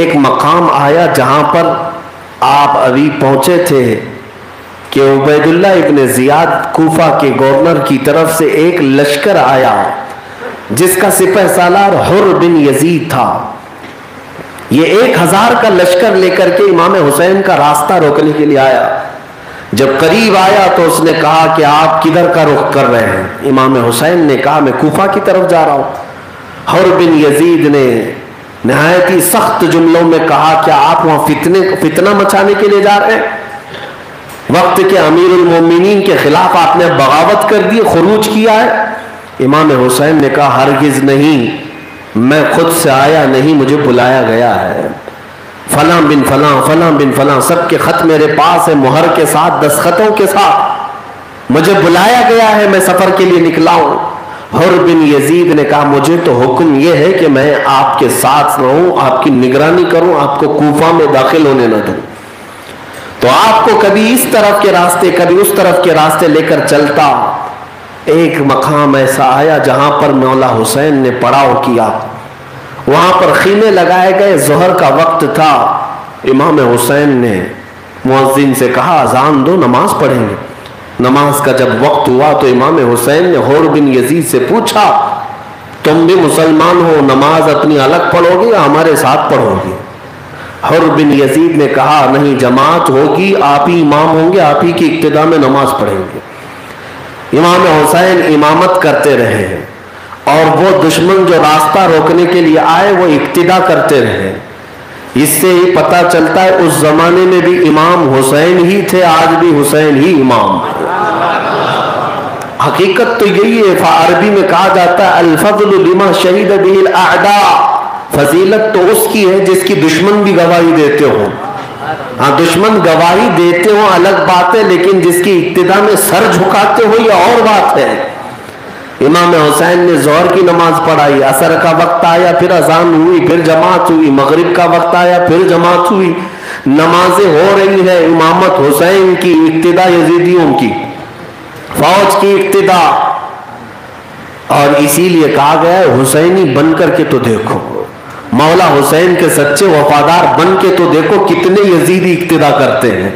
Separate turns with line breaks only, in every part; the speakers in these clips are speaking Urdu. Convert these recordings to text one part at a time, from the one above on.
ایک مقام آیا جہاں پر آپ ابھی پہنچے تھے کہ عبید اللہ ابن زیاد کوفہ کے گورنر کی طرف سے ایک لشکر آیا جس کا سپہ سالار حر بن یزید تھا. یہ 1000 کا لشکر لے کر کے امام حسین کا راستہ روکنے کے لیے آیا. جب قریب آیا تو اس نے کہا کہ آپ کدھر کا رخ کر رہے ہیں؟ امام حسین نے کہا میں کوفہ کی طرف جا رہا ہوں. حر بن یزید نے نہایت ہی سخت جملوں میں کہا کہ آپ وہاں فتنہ مچانے کے لیے جا رہے ہیں؟ وقت کے امیر المومنین کے خلاف آپ نے بغاوت کر دی، خروج کیا ہے. امام حسین نے کہا ہرگز نہیں، میں خود سے آیا نہیں، مجھے بلایا گیا ہے. فلاں بن فلاں، فلاں بن فلاں، سب کے خط میرے پاس ہے، مہر کے ساتھ، دستخطوں کے ساتھ. مجھے بلایا گیا ہے، میں سفر کے لیے نکلا ہوں. حر بن یزید نے کہا مجھے تو حکم یہ ہے کہ میں آپ کے ساتھ رہوں، آپ کی نگرانی کروں، آپ کو کوفہ میں داخل ہونے نہ دوں. تو آپ کو کبھی اس طرف کے راستے کبھی اس طرف کے راستے لے کر چلتا. ایک مقام ایسا آیا جہاں پر مولا حسین نے پڑاؤ کیا. وہاں پر خیمے لگائے گئے، ظہر کا وقت تھا. امام حسین نے مؤذن سے کہا اذان دو، نماز پڑھیں گے. نماز کا جب وقت ہوا تو امام حسین نے حر بن یزید سے پوچھا تم بھی مسلمان ہو، نماز اپنی الگ پڑھو گے یا ہمارے ساتھ پڑھو گے؟ حر بن یزید نے کہا نہیں، جماعت ہوگی، آپ ہی امام ہوں گے، آپ ہی کی اقتداء میں نماز پڑھیں گے. امام حسین امامت کرتے رہے اور وہ دشمن جو راستہ روکنے کے لیے آئے وہ اقتداء کرتے رہے. اس سے ہی پتہ چلتا ہے اس زمانے میں بھی امام حسین ہی تھے، آج بھی حسین ہی امام ہے. حقیقت تو یہی ہے. عربی میں کہا جاتا ہے الفضل لما شہید به الاعداء، فضیلت تو اس کی ہے جس کی دشمن بھی گواہی دیتے ہوں. ہاں دشمن گواہی دیتے ہوں الگ بات ہے، لیکن جس کی ابتدا میں سر جھکاتے ہو یہ اور بات ہے. امام حسین نے ظہر کی نماز پڑھائی، عصر کا وقت آیا پھر اذان ہوئی، پھر جماعت ہوئی، مغرب کا وقت آیا پھر جماعت ہوئی. نمازیں ہو رہی ہیں، امامت حسین کی، ابتدا یزیدیوں کی، فوج کی ابتدا. اور اسی لیے کہا گیا ہے حسینی بن کر کے تو دیکھو، مولا حسین کے سچے وفادار بن کے تو دیکھو کتنے یزیدی اقتدا کرتے ہیں.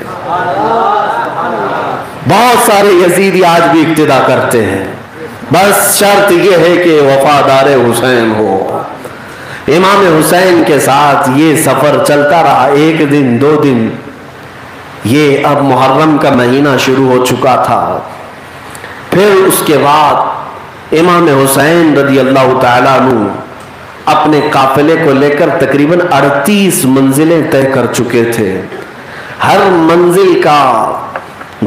بہت سارے یزیدی آج بھی اقتدا کرتے ہیں، بس شرط یہ ہے کہ وفادار حسین ہو. امام حسین کے ساتھ یہ سفر چلتا رہا. 1 دن 2 دن، یہ اب محرم کا مہینہ شروع ہو چکا تھا. پھر اس کے بعد امام حسین رضی اللہ تعالیٰ عنہ اپنے قافلے کو لے کر تقریباً 38 منزلیں طے کر چکے تھے. ہر منزل کا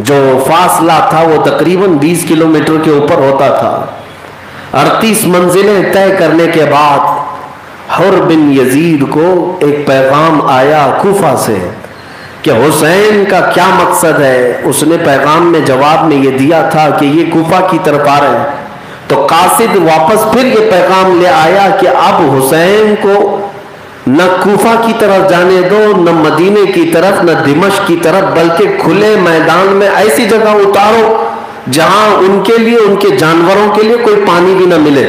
جو فاصلہ تھا وہ تقریباً 20 کلومیٹر کے اوپر ہوتا تھا. 38 منزلیں طے کرنے کے بعد حر بن یزید کو ایک پیغام آیا کوفہ سے کہ حسین کا کیا مقصد ہے. اس نے پیغام میں جواب میں یہ دیا تھا کہ یہ کوفہ کی طرف آ رہے ہیں. تو قاصد واپس پھر یہ پیغام لے آیا کہ اب حسین کو نہ کوفہ کی طرف جانے دو، نہ مدینے کی طرف، نہ دمشق کی طرف، بلکہ کھلے میدان میں ایسی جگہ اتارو جہاں ان کے لیے، ان کے جانوروں کے لیے کوئی پانی بھی نہ ملے.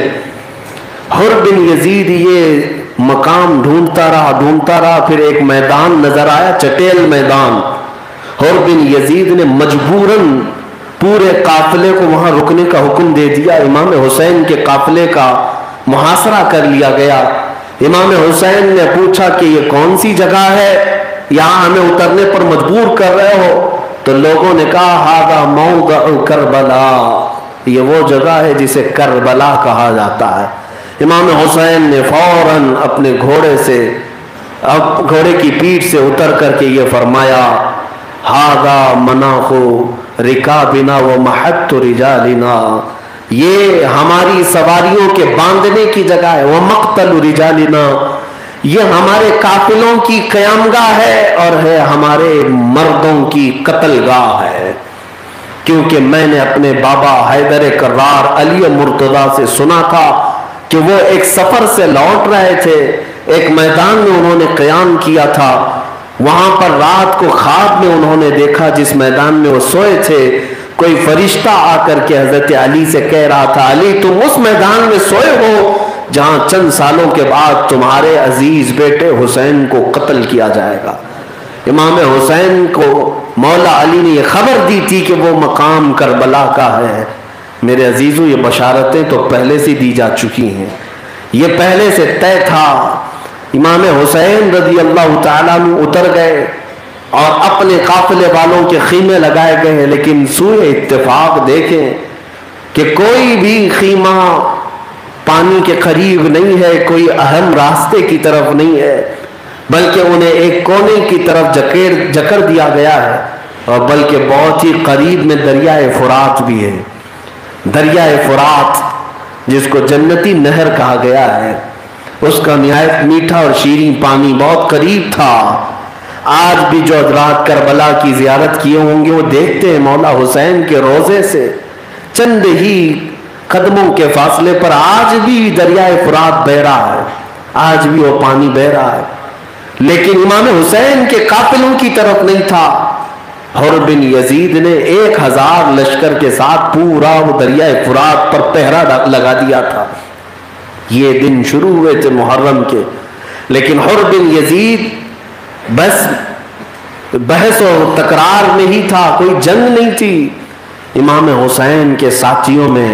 حر بن یزید یہ مقام ڈھونڈتا رہا. پھر ایک میدان نظر آیا، چٹیل میدان. حر بن یزید نے مجبوراً پورے قافلے کو وہاں رکنے کا حکم دے دیا. امام حسین کے قافلے کا محاصرہ کر لیا گیا. امام حسین نے پوچھا کہ یہ کون سی جگہ ہے، یہاں ہمیں اترنے پر مجبور کر رہے ہو؟ تو لوگوں نے کہا ھذا موضع کربلا، یہ وہ جگہ ہے جسے کربلا کہا جاتا ہے. امام حسین نے فوراً اپنے گھوڑے کی پیٹھ سے اتر کر کے یہ فرمایا ھذا مناخ رکابنا و محط رجالنا، یہ ہماری سواریوں کے باندھنے کی جگہ ہے. وہ مقتل رجالنا، یہ ہمارے قافلوں کی قیامگاہ ہے اور ہے ہمارے مردوں کی قتل گاہ ہے. کیونکہ میں نے اپنے بابا حیدر کرار علی مرتضیٰ سے سنا تھا کہ وہ ایک سفر سے لوٹ رہے تھے، ایک میدان میں انہوں نے قیام کیا تھا. وہاں پر رات کو خواب میں انہوں نے دیکھا جس میدان میں وہ سوئے تھے، کوئی فرشتہ آ کر کے حضرت علی سے کہہ رہا تھا علی تم اس میدان میں سوئے ہو جہاں چند سالوں کے بعد تمہارے عزیز بیٹے حسین کو قتل کیا جائے گا۔ امام حسین کو مولا علی نے یہ خبر دی تھی کہ وہ مقام کربلا کا ہے۔ میرے عزیزوں، یہ بشارتیں تو پہلے سے دی جا چکی ہیں، یہ پہلے سے طے تھا۔ امام حسین رضی اللہ تعالیٰ عنہ اتر گئے اور اپنے قافلے والوں کے خیمے لگائے گئے ہیں، لیکن سوئے اتفاق دیکھیں کہ کوئی بھی خیمہ پانی کے قریب نہیں ہے، کوئی اہم راستے کی طرف نہیں ہے، بلکہ انہیں ایک کونے کی طرف جکڑ دیا گیا ہے، اور بلکہ بہت ہی قریب میں دریائے فرات بھی ہے۔ دریائے فرات جس کو جنتی نہر کہا گیا ہے، اس کا نہایت میٹھا اور شیریں پانی بہت قریب تھا۔ آج بھی جو حضرات کربلا کی زیارت کیے ہوں گے وہ دیکھتے ہیں مولا حسین کے روضے سے چند ہی قدموں کے فاصلے پر آج بھی دریائے فرات بہہ رہا ہے، آج بھی وہ پانی بہہ رہا ہے، لیکن امام حسین کے قافلوں کی طرف نہیں تھا۔ حر بن یزید نے 1000 لشکر کے ساتھ پورا وہ دریائے فرات پر پہرا لگا دیا تھا۔ یہ دن شروع ہوئے تھے محرم کے، لیکن حر بن یزید بس بحث و تکرار میں ہی تھا، کوئی جنگ نہیں تھی۔ امام حسین کے ساتھیوں میں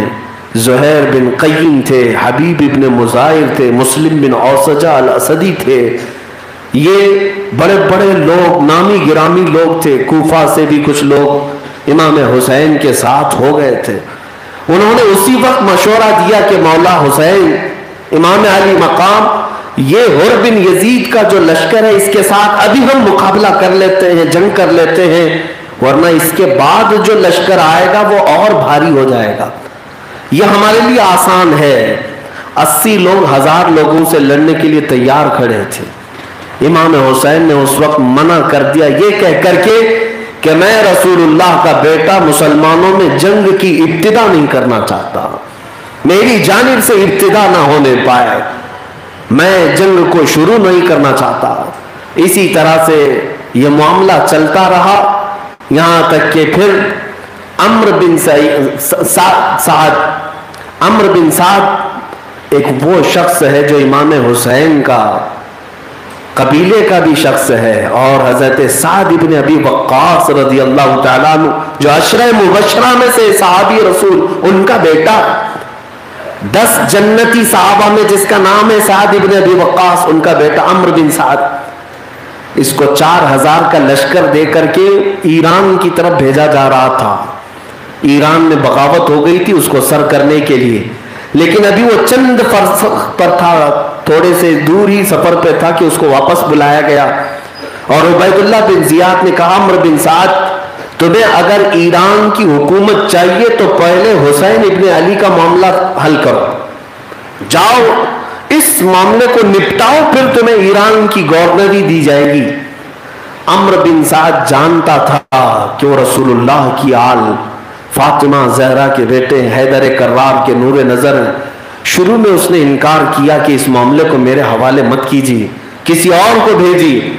زہیر بن قیم تھے، حبیب ابن مظاہر تھے، مسلم بن اوسجہ الاسدی تھے، یہ بڑے بڑے لوگ، نامی گرامی لوگ تھے۔ کوفہ سے بھی کچھ لوگ امام حسین کے ساتھ ہو گئے تھے۔ انہوں نے اسی وقت مشورہ دیا کہ مولا حسین، امام علی مقام، یہ حر بن یزید کا جو لشکر ہے اس کے ساتھ ابھی ہم مقابلہ کر لیتے ہیں، جنگ کر لیتے ہیں، ورنہ اس کے بعد جو لشکر آئے گا وہ اور بھاری ہو جائے گا۔ یہ ہمارے لیے آسان ہے۔ 80 لوگ 1000 لوگوں سے لڑنے کے لیے تیار کھڑے تھے۔ امام حسین نے اس وقت منع کر دیا یہ کہہ کر کے کہ میں رسول اللہ کا بیٹا مسلمانوں میں جنگ کی ابتدا نہیں کرنا چاہتا، میری جانب سے ابتدا نہ ہونے پائے، میں جنگ کو شروع نہیں کرنا چاہتا۔ اسی طرح سے یہ معاملہ چلتا رہا، یہاں تک کہ پھر عمرو بن سعد ایک وہ شخص ہے جو امام حسین کا قبیلے کا بھی شخص ہے، اور حضرت سعد ابن ابی وقاص رضی اللہ تعالیٰ عنہ جو عشرہ مبشرہ میں سے صحابی رسول، ان کا بیٹا، 10 جنتی صحابہ میں جس کا نام ہے سعد ابن ابی وقاص، ان کا بیٹا عمرو بن سعد، اس کو 4000 کا لشکر دے کر کے ایران کی طرف بھیجا جا رہا تھا۔ ایران میں بغاوت ہو گئی تھی اس کو سر کرنے کے لیے، لیکن ابھی وہ چند فرس پر تھا، تھوڑے سے دور ہی سفر پہ تھا کہ اس کو واپس بلایا گیا، اور عبید اللہ بن زیاد نے کہا عمرو بن سعد، تمہیں اگر ایران کی حکومت چاہیے تو پہلے حسین ابن علی کا معاملہ حل کرو، جاؤ اس معاملے کو نپٹاؤ، پھر تمہیں ایران کی گورنری دی جائے گی۔ عمرو بن سعد جانتا تھا کہ وہ رسول اللہ کی آل فاطمہ زہرا کے بیٹے حیدر کرار کے نور نظر ہیں۔ شروع میں اس نے انکار کیا کہ اس معاملے کو میرے حوالے مت کیجیے، کسی اور کو بھیجیے،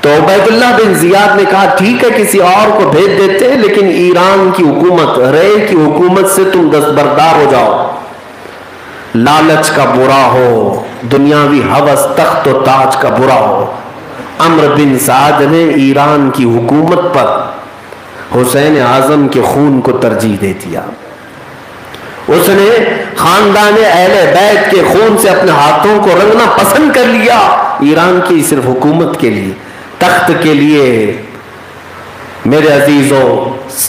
تو عبید اللہ بن زیاد نے کہا ٹھیک ہے کسی اور کو بھیج دیتے ہیں، لیکن ایران کی حکومت، رے کی حکومت سے تم دستبردار ہو جاؤ، لالچ کا برا ہو، دنیاوی ہوس تخت و تاج کا برا ہو۔ عمرو بن سعد نے ایران کی حکومت پر حسین اعظم کے خون کو ترجیح دے دیا، اس نے خاندان اہل بیت کے خون سے اپنے ہاتھوں کو رنگنا پسند کر لیا، ایران کی صرف حکومت کے لیے، تخت کے لیے۔ میرے عزیزوں،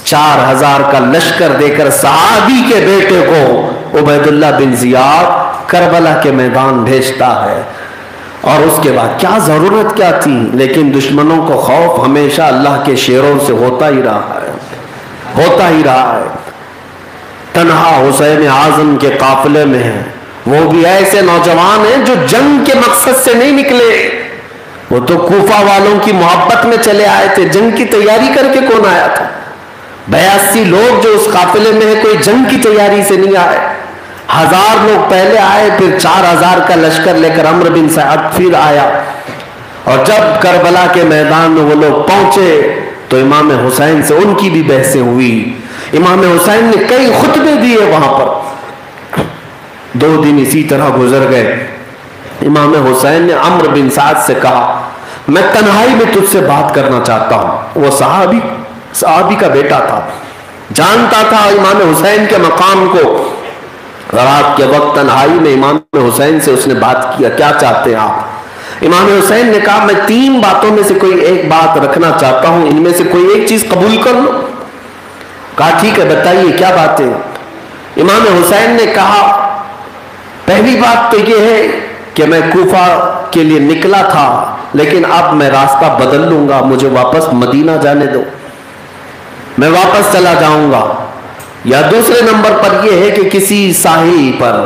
4000 کا لشکر دے کر صحابی کے بیٹے کو عبید اللہ بن زیاد کربلا کے میدان بھیجتا ہے، اور اس کے بعد کیا ضرورت کیا تھی، لیکن دشمنوں کو خوف ہمیشہ اللہ کے شیروں سے ہوتا ہی رہا ہے، ہوتا ہی رہا ہے۔ تنہا حسین اعظم کے قافلے میں ہیں، وہ بھی ایسے نوجوان ہیں جو جنگ کے مقصد سے نہیں نکلے، وہ تو کوفہ والوں کی محبت میں چلے آئے تھے، جنگ کی تیاری کر کے کون آیا تھا؟ 82 لوگ جو اس قافلے میں ہیں کوئی جنگ کی تیاری سے نہیں آئے، 1000 لوگ پہلے آئے، پھر 4000 کا لشکر لے کر عمرو بن سعد پھر آیا، اور جب کربلا کے میدان میں وہ لوگ پہنچے تو امام حسین سے ان کی بھی بحثیں ہوئی۔ امام حسین نے کئی خطبے دیے وہاں پر، 2 دن اسی طرح گزر گئے. امام حسین نے عمرو بن سعد سے کہا میں تنہائی میں تجھ سے بات کرنا چاہتا ہوں. وہ صحابی کا بیٹا تھا, جانتا تھا امام حسین کے مقام کو. رات کے وقت تنہائی میں امام حسین سے اس نے بات کیا, کیا چاہتے ہیں آپ؟ امام حسین نے کہا میں 3 باتوں میں سے کوئی ایک بات رکھنا چاہتا ہوں, ان میں سے کوئی ایک چیز قبول کر لو. کہا ٹھیک ہے بتائیے کیا باتیں. امام حسین نے کہا پہلی بات تو یہ ہے کہ میں کوفہ کے لیے نکلا تھا, لیکن اب میں راستہ بدل لوں گا, مجھے واپس مدینہ جانے دو, میں واپس چلا جاؤں گا. یا دوسرے نمبر پر یہ ہے کہ کسی ساحل پر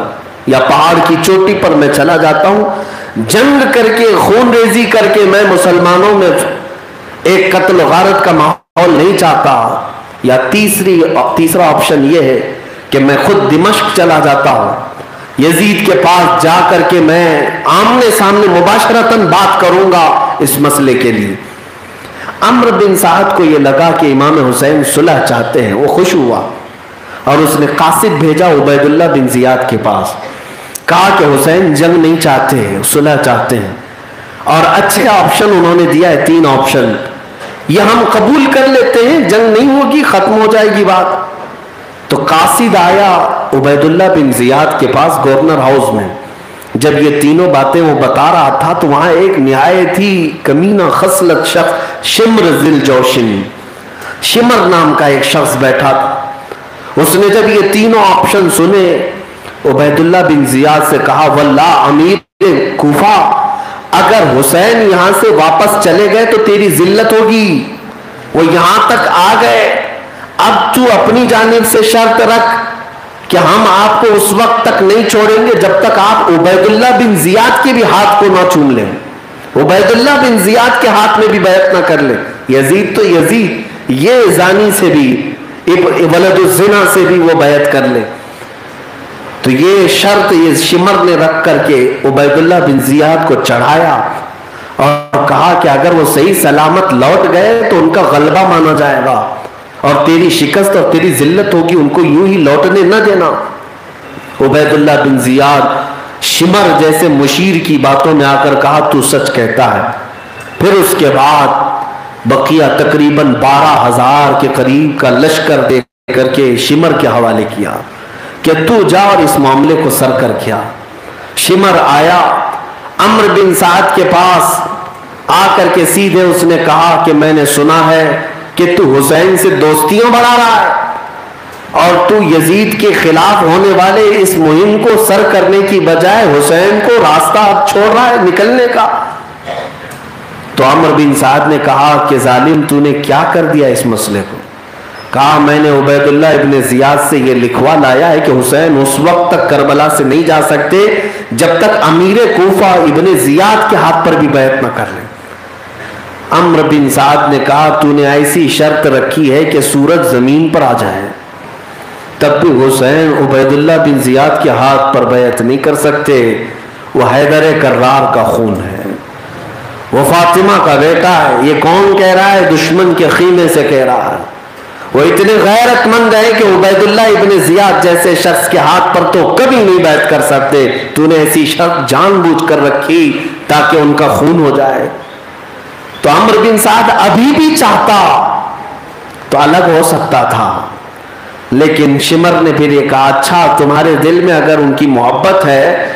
یا پہاڑ کی چوٹی پر میں چلا جاتا ہوں, جنگ کر کے خون ریزی کر کے میں مسلمانوں میں ایک قتل و غارت کا ماحول نہیں چاہتا. یا تیسرا آپشن یہ ہے کہ میں خود دمشق چلا جاتا ہوں, یزید کے پاس جا کر کے میں آمنے سامنے مباشرتاً بات کروں گا اس مسئلے کے لیے. عمرو بن سعد کو یہ لگا کہ امام حسین صلح چاہتے ہیں, وہ خوش ہوا اور اس نے قاصد بھیجا عبید اللہ بن زیاد کے پاس. کہا کہ حسین جنگ نہیں چاہتے ہیں, صلح چاہتے ہیں, اور اچھے آپشن انہوں نے دیا ہے, 3 آپشن. یہ ہم قبول کر لیتے ہیں, جنگ نہیں ہوگی, ختم ہو جائے گی بات. تو قاصد آیا عبید اللہ بن زیاد کے پاس گورنر ہاؤس میں. جب یہ تینوں باتیں وہ بتا رہا تھا تو وہاں ایک نہایت ہی کمینہ خصلت شخص شمر ذی الجوشن, شمر نام کا ایک شخص بیٹھا تھا. اس نے جب یہ تینوں آپشن سنے عبید اللہ بن زیاد سے کہا واللہ امیر کوفہ, اگر حسین یہاں سے واپس چلے گئے تو تیری ذلت ہوگی. وہ یہاں تک آ گئے, اب تو اپنی جانب سے شرط رکھ کہ ہم آپ کو اس وقت تک نہیں چھوڑیں گے جب تک آپ عبید اللہ بن زیاد کے بھی ہاتھ کو نہ چوم لیں, عبید اللہ بن زیاد کے ہاتھ میں بھی بیعت نہ کر لیں. یزید تو یزید, یہ زانی سے بھی ولد الزنا سے بھی وہ بیعت کر لے. تو یہ شرط یہ شمر نے رکھ کر کے عبید اللہ بن زیاد کو چڑھایا اور کہا کہ اگر وہ صحیح سلامت لوٹ گئے تو ان کا غلبہ مانا جائے گا اور تیری شکست اور تیری ذلت ہوگی, ان کو یوں ہی لوٹنے نہ دینا. عبید اللہ بن زیاد شمر جیسے مشیر کی باتوں میں آ کر کہا تو سچ کہتا ہے. پھر اس کے بعد بقیہ تقریباً 12,000 کے قریب کا لشکر دے کر کے شمر کے حوالے کیا کہ تو جا اور اس معاملے کو سر کر کیا. شمر آیا عمرو بن سعد کے پاس, آ کر کے سیدھے اس نے کہا کہ میں نے سنا ہے کہ تو حسین سے دوستیاں بڑھا رہا ہے اور تو یزید کے خلاف ہونے والے اس مہم کو سر کرنے کی بجائے حسین کو راستہ چھوڑ رہا ہے نکلنے کا. تو عمرو بن سعد نے کہا کہ ظالم تو نے کیا کر دیا اس مسئلے کو. کہا میں نے عبید اللہ ابن زیاد سے یہ لکھوا لایا ہے کہ حسین اس وقت تک کربلا سے نہیں جا سکتے جب تک امیر کوفہ ابن زیاد کے ہاتھ پر بھی بیعت نہ کر لیں. عمرو بن سعد نے کہا تو نے ایسی شرط رکھی ہے کہ سورج زمین پر آ جائے تب بھی حسین عبید اللہ بن زیاد کے ہاتھ پر بیعت نہیں کر سکتے. وہ حیدر کرار کا خون ہے, وہ فاطمہ کا بیٹا ہے. یہ کون کہہ رہا ہے؟ دشمن کے خیمے سے کہہ رہا ہے. وہ اتنے غیرت مند ہے کہ عبید اللہ ابن زیاد جیسے شخص کے ہاتھ پر تو کبھی نہیں بیعت کر سکتے. تو نے ایسی شرط جان بوجھ کر رکھی تاکہ ان کا خون ہو جائے. تو عمرو بن سعد ابھی بھی چاہتا تو الگ ہو سکتا تھا, لیکن شمر نے پھر یہ کہا اچھا تمہارے دل میں اگر ان کی محبت ہے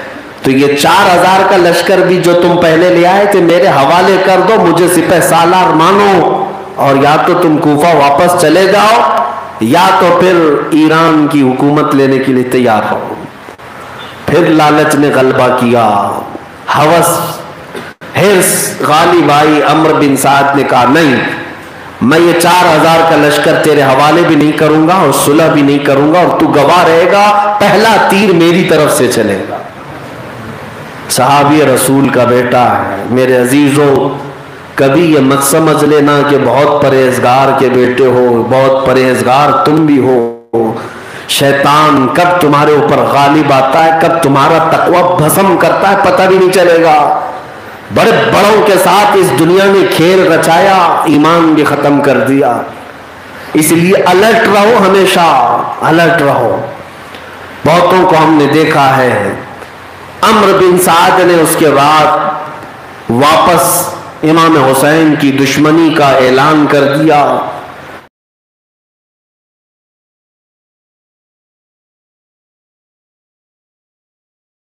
تو یہ 4,000 کا لشکر بھی جو تم پہلے لے آئے تھے میرے حوالے کر دو, مجھے سپہ سالار مانو, اور یا تو تم کوفہ واپس چلے جاؤ یا تو پھر ایران کی حکومت لینے کے لیے تیار ہو. پھر لالچ نے غلبہ کیا, ہوس حرص غالب آئی. عمرو بن سعد نے کہا نہیں, میں یہ 4,000 کا لشکر تیرے حوالے بھی نہیں کروں گا اور صلح بھی نہیں کروں گا, اور تو گواہ رہے گا پہلا تیر میری طرف سے چلے گا. صحابی رسول کا بیٹا ہے. میرے عزیزوں کبھی یہ مت سمجھ لینا کہ بہت پرہیزگار کے بیٹے ہو, بہت پرہیزگار تم بھی ہو. شیطان کب تمہارے اوپر غالب آتا ہے, کب تمہارا تقوی بھسم کرتا ہے پتہ بھی نہیں چلے گا. بڑے بڑوں کے ساتھ اس دنیا میں کھیل رچایا, ایمان بھی ختم کر دیا. اس لیے الرٹ رہو, ہمیشہ الرٹ رہو. بہتوں کو ہم نے دیکھا ہے۔ عمرو بن سعد نے اس کے بعد واپس امام حسین کی دشمنی کا اعلان کر دیا۔